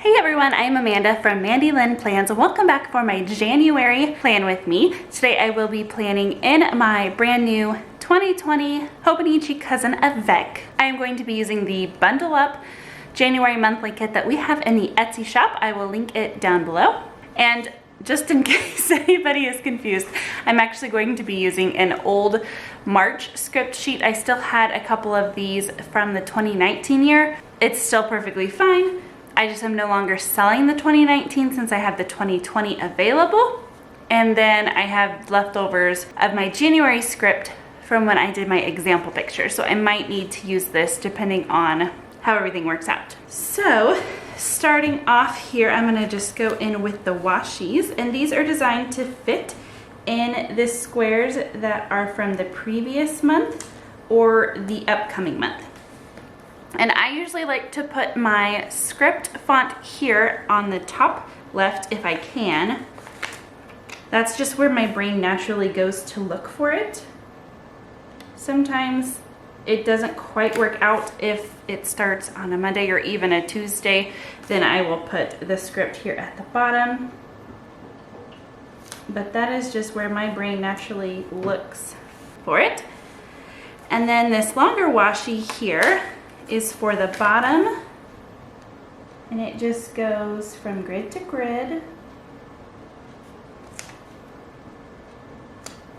Hey everyone, I'm Amanda from Mandy Lynn Plans. Welcome back for my January plan with me. Today I will be planning in my brand new 2020 Hobonichi Cousin of Vec. I am going to be using the Bundle Up January monthly kit that we have in the Etsy shop. I will link it down below. And just in case anybody is confused, I'm actually going to be using an old March script sheet. I still had a couple of these from the 2019 year. It's still perfectly fine. I just am no longer selling the 2019 since I have the 2020 available. And then I have leftovers of my January script from when I did my example picture. So I might need to use this depending on how everything works out. So starting off here, I'm gonna just go in with the Washis. And these are designed to fit in the squares that are from the previous month or the upcoming month. And I usually like to put my script font here on the top left if I can. That's just where my brain naturally goes to look for it. Sometimes it doesn't quite work out if it starts on a Monday or even a Tuesday, then I will put the script here at the bottom. But that is just where my brain naturally looks for it. And then this longer washi here is for the bottom, and it just goes from grid to grid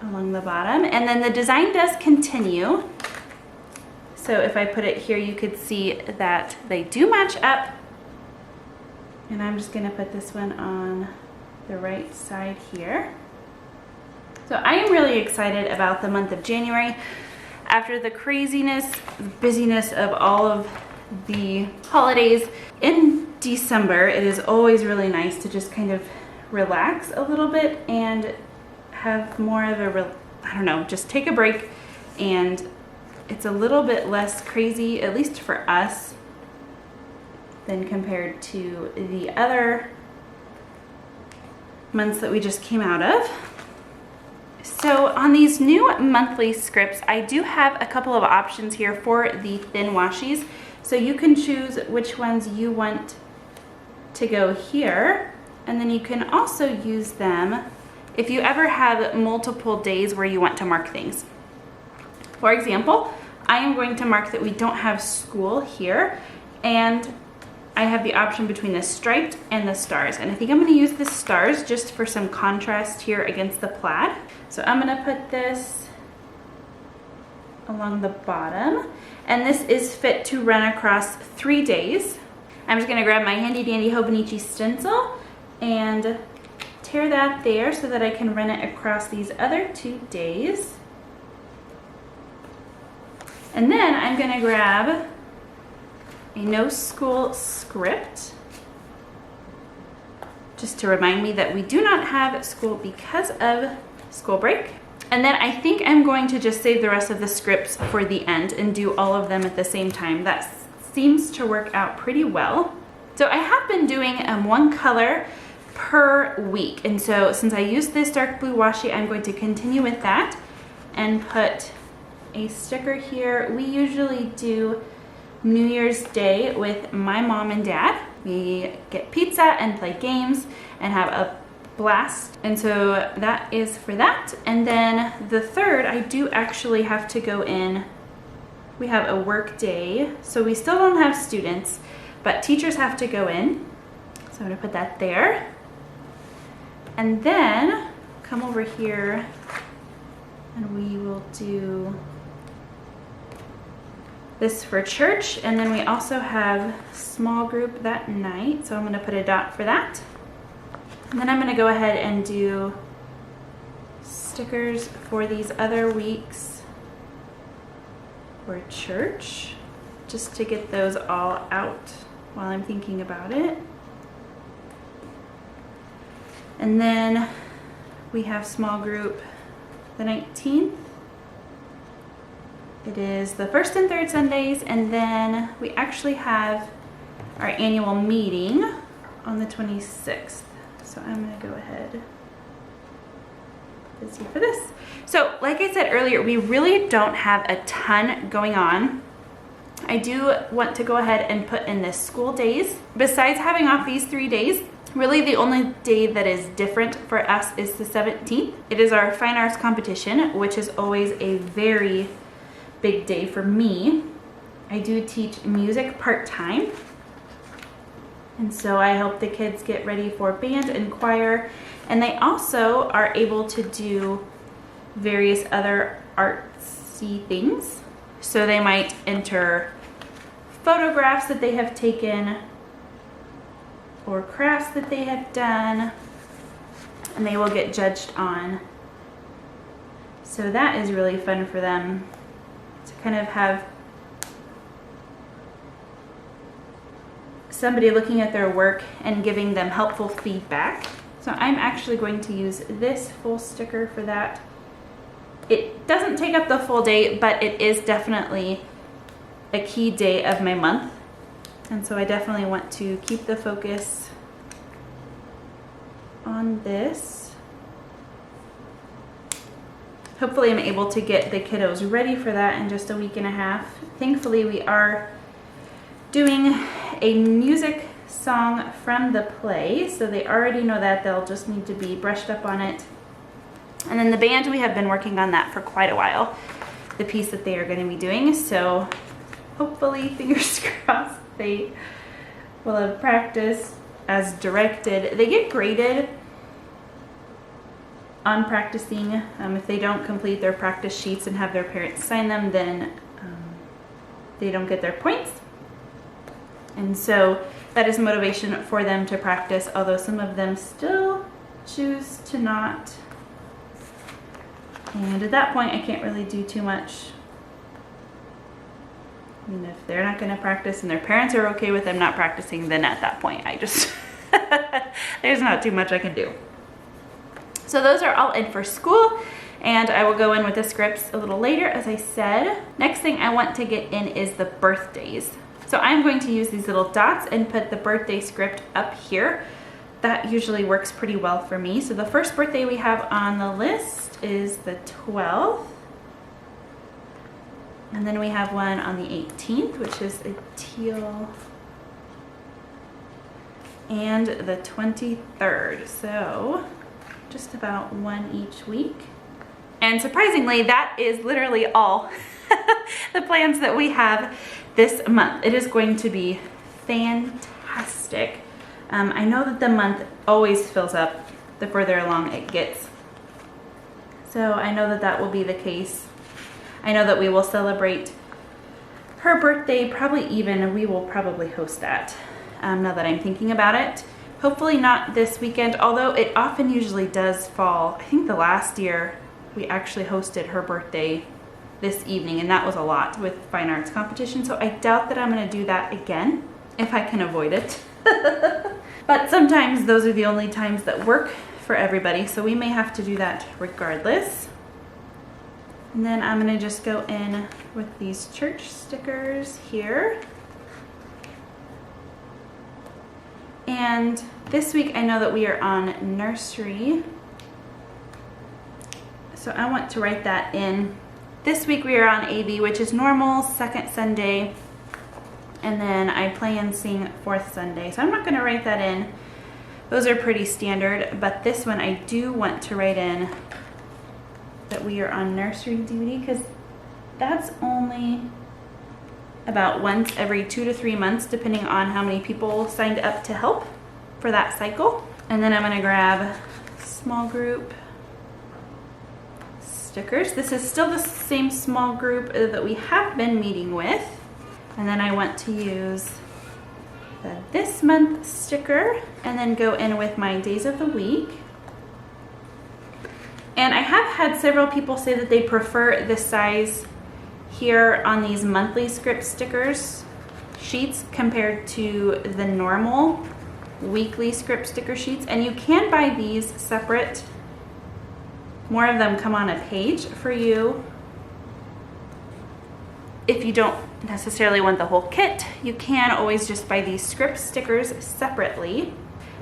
along the bottom, and then the design does continue. So if I put it here, you could see that they do match up, and I'm just going to put this one on the right side here. So I am really excited about the month of January. After the craziness, busyness of all of the holidays in December, it is always really nice to just kind of relax a little bit and have more of a, I don't know, just take a break, and it's a little bit less crazy, at least for us, than compared to the other months that we just came out of. So on these new monthly scripts, I do have a couple of options here for the thin washis. So you can choose which ones you want to go here. And then you can also use them if you ever have multiple days where you want to mark things. For example, I am going to mark that we don't have school here, and I have the option between the striped and the stars. And I think I'm going to use the stars just for some contrast here against the plaid. So I'm going to put this along the bottom, and this is fit to run across 3 days. I'm just going to grab my handy dandy Hobonichi stencil and tear that there so that I can run it across these other 2 days. And then I'm going to grab a no school script just to remind me that we do not have school because of school break. And then I think I'm going to just save the rest of the scripts for the end and do all of them at the same time. That seems to work out pretty well. So I have been doing one color per week, and so since I used this dark blue washi, I'm going to continue with that and put a sticker here. We usually do New Year's Day with my mom and dad. We get pizza and play games and have a blast, and so that is for that. And then the third, I do actually have to go in. We have a work day, so we still don't have students, but teachers have to go in. So I'm gonna put that there. And then come over here and we will do this for church, and then we also have small group that night, so I'm gonna put a dot for that. And then I'm gonna go ahead and do stickers for these other weeks for church, just to get those all out while I'm thinking about it. And then we have small group the 19th. It is the first and third Sundays, and then we actually have our annual meeting on the 26th. So I'm gonna go ahead and see for this. So like I said earlier, we really don't have a ton going on I do want to go ahead and put in this school days. Besides having off these 3 days, really the only day that is different for us is the 17th. It is our fine arts competition, which is always a very big day for me. I do teach music part-time, and so I help the kids get ready for band and choir, and they also are able to do various other artsy things. So they might enter photographs that they have taken or crafts that they have done, and they will get judged on. So that is really fun for them to kind of have somebody looking at their work and giving them helpful feedback. So I'm actually going to use this full sticker for that. It doesn't take up the full day, but it is definitely a key day of my month. And so I definitely want to keep the focus on this. Hopefully I'm able to get the kiddos ready for that in just a week and a half. Thankfully we are doing a music song from the play, so they already know that. They'll just need to be brushed up on it. And then the band, we have been working on that for quite a while, the piece that they are going to be doing. So hopefully, fingers crossed, they will have practiced as directed. They get graded on practicing. If they don't complete their practice sheets and have their parents sign them, then they don't get their points. And so that is motivation for them to practice, although some of them still choose to not. And at that point, I can't really do too much. I mean, if they're not going to practice and their parents are okay with them not practicing, then at that point, I just, there's not too much I can do. So those are all in for school, and I will go in with the scripts a little later, as I said. Next thing I want to get in is the birthdays. So I'm going to use these little dots and put the birthday script up here. That usually works pretty well for me. So the first birthday we have on the list is the 12th. And then we have one on the 18th, which is a teal. And the 23rd. So just about one each week. And surprisingly, that is literally all the plans that we have this month. It is going to be fantastic. I know that the month always fills up the further along it gets. So I know that that will be the case. I know that we will celebrate her birthday, we will probably host that, now that I'm thinking about it. Hopefully not this weekend, although it often usually does fall. I think the last year we actually hosted her birthday this evening, and that was a lot with fine arts competition, so I doubt that I'm going to do that again if I can avoid it. But sometimes those are the only times that work for everybody, so we may have to do that regardless. And then I'm going to just go in with these church stickers here. And this week I know that we are on nursery, so I want to write that in. This week we are on AV, which is normal, second Sunday, and then I play and sing fourth Sunday. So I'm not going to write that in. Those are pretty standard, but this one I do want to write in that we are on nursery duty, because that's only about once every 2 to 3 months, depending on how many people signed up to help for that cycle. And then I'm going to grab small group stickers. This is still the same small group that we have been meeting with. And then I want to use the this month sticker and then go in with my days of the week. And I have had several people say that they prefer this size here on these monthly script stickers sheets compared to the normal weekly script sticker sheets. And you can buy these separate. More of them come on a page for you. If you don't necessarily want the whole kit, you can always just buy these script stickers separately.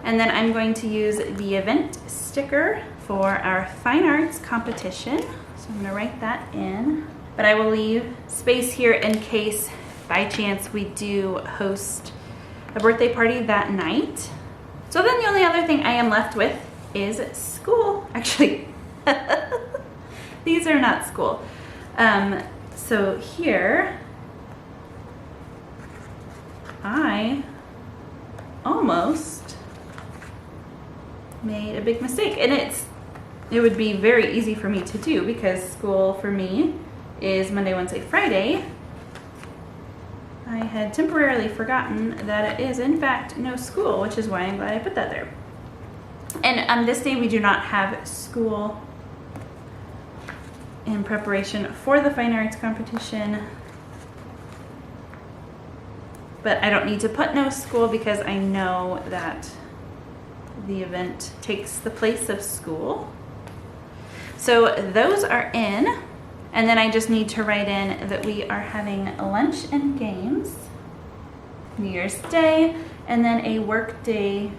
And then I'm going to use the event sticker for our fine arts competition. So I'm going to write that in. But I will leave space here in case by chance we do host a birthday party that night. So then the only other thing I am left with is school. Actually, these are not school. So here, I almost made a big mistake, and it would be very easy for me to do because school for me is Monday, Wednesday, Friday. I had temporarily forgotten that it is in fact no school, which is why I'm glad I put that there. And on this day we do not have school in preparation for the fine arts competition, but I don't need to put no school because I know that the event takes the place of school. So those are in, and then I just need to write in that we are having lunch and games, New Year's Day, and then a work day.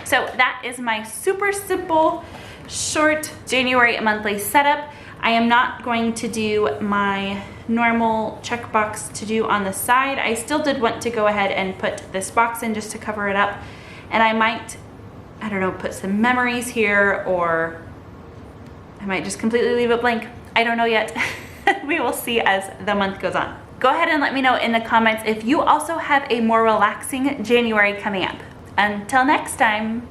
So that is my super simple, short January monthly setup. I am not going to do my normal checkbox to do on the side. I still did want to go ahead and put this box in just to cover it up. And I might, I don't know, put some memories here, or I might just completely leave it blank. I don't know yet. We will see as the month goes on. Go ahead and let me know in the comments if you also have a more relaxing January coming up. Until next time.